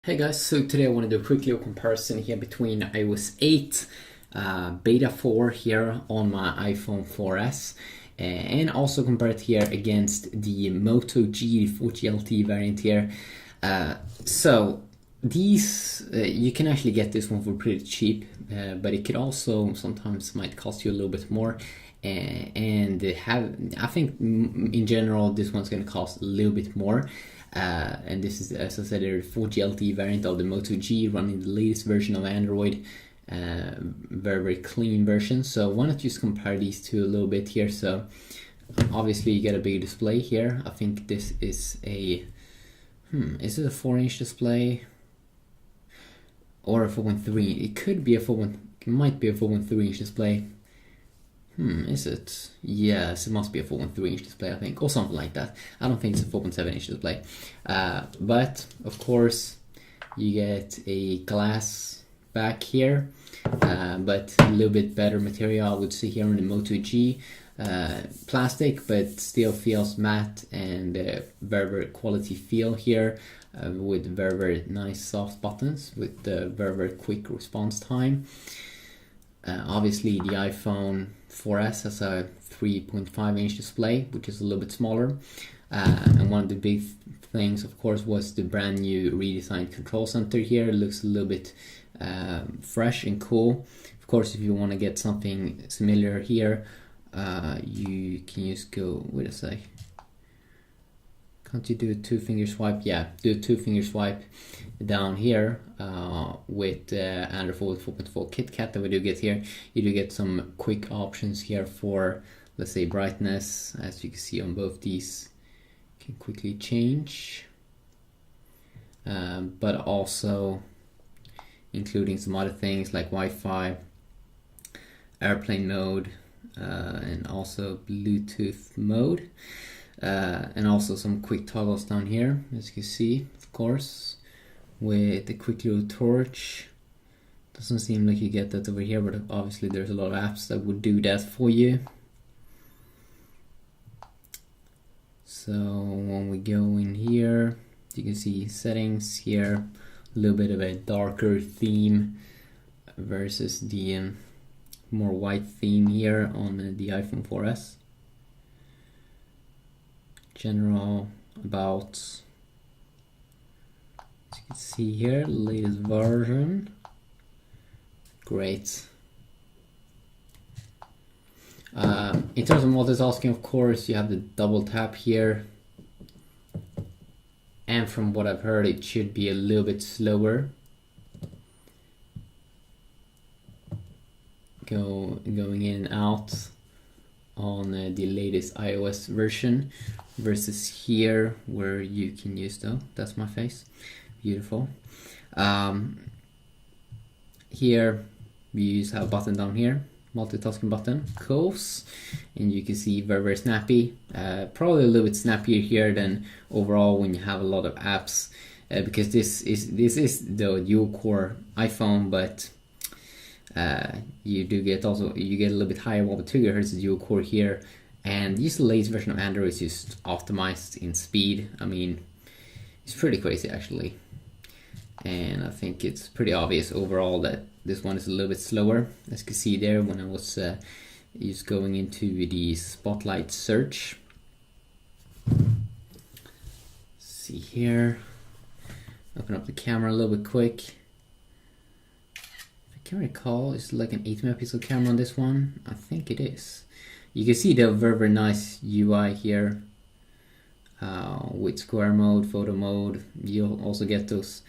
Hey guys, so today I want to do a quick little comparison here between iOS 8 Beta 4 here on my iPhone 4S and also compare it here against the Moto G 40 LTE variant here. So these, you can actually get this one for pretty cheap, but it could also sometimes might cost you a little bit more. I think in general this one's going to cost a little bit more. And this is, as I said, a 40 LTE variant of the Moto G running the latest version of Android. Very clean version. So why not just compare these two a little bit here. So obviously you get a big display here. I think this is a is it a 4-inch display or a 4.3? It could be a 4. It might be a 4.3-inch display. Is it? Yes, it must be a 4.3-inch display, I think, or something like that. I don't think it's a 4.7-inch display. But, of course, you get a glass back here, but a little bit better material, I would say, here on the Moto G. Plastic, but still feels matte and very quality feel here, with very nice soft buttons, with very quick response time. Obviously the iPhone 4S has a 3.5-inch display, which is a little bit smaller. And one of the big things, of course, was the brand new redesigned control center here. It looks a little bit fresh and cool. Of course, if you want to get something similar here, you can just go, wait a sec. Can't you do a 2-finger swipe? Yeah, do a 2-finger swipe down here with Android 4.4 KitKat that we do get here. You do get some quick options here for, let's say, brightness. As you can see on both these, you can quickly change, but also including some other things like Wi-Fi, airplane mode, and also Bluetooth mode. And also some quick toggles down here, as you can see, of course, with the quick little torch. Doesn't seem like you get that over here, but obviously there's a lot of apps that would do that for you. So when we go in here, you can see settings here, a little bit of a darker theme versus the more white theme here on the iPhone 4S. General, about, as you can see here, latest version. Great. In terms of multitasking, of course, you have the double tap here, and from what I've heard, it should be a little bit slower. Going in and out on the latest iOS version versus here where you can use that's my face, beautiful. Here we just have a button down here, multitasking button, close, and you can see very snappy. Probably a little bit snappier here than overall when you have a lot of apps, because this is the dual core iPhone, but you get a little bit higher 1.2 GHz dual core here, and this latest version of Android is just optimized in speed. I mean, it's pretty crazy actually, and I think it's pretty obvious overall that this one is a little bit slower, as you can see there when I was just going into the spotlight search. See here, open up the camera a little bit quick. I can't recall, it's like an 8-megapixel camera on this one. I think it is. You can see the very nice UI here with square mode, photo mode. You'll also get those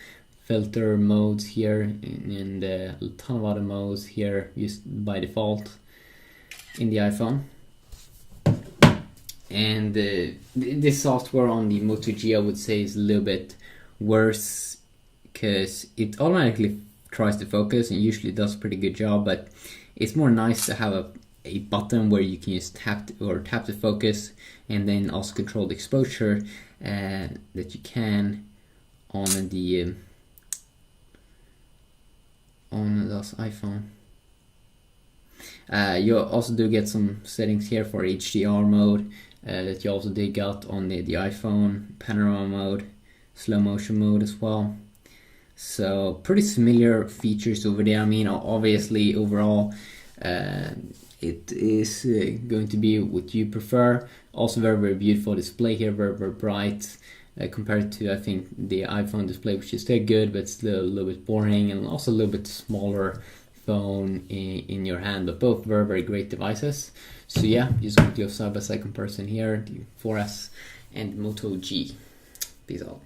filter modes here and a ton of other modes here just by default in the iPhone. And this software on the Moto G, I would say, is a little bit worse because it automatically tries to focus and usually does a pretty good job, but it's more nice to have a button where you can just tap to focus, and then also control the exposure that you can on the iPhone. You also do get some settings here for HDR mode that you also got on the iPhone, panorama mode, slow motion mode as well. So pretty similar features over there. I mean, obviously overall it is going to be what you prefer. Also very beautiful display here, very bright compared to, I think, the iPhone display, which is still good but still a little bit boring, and also a little bit smaller phone in your hand, but both very great devices. So yeah, just going to do a side-by-side comparison here, the 4S and Moto G. Peace out.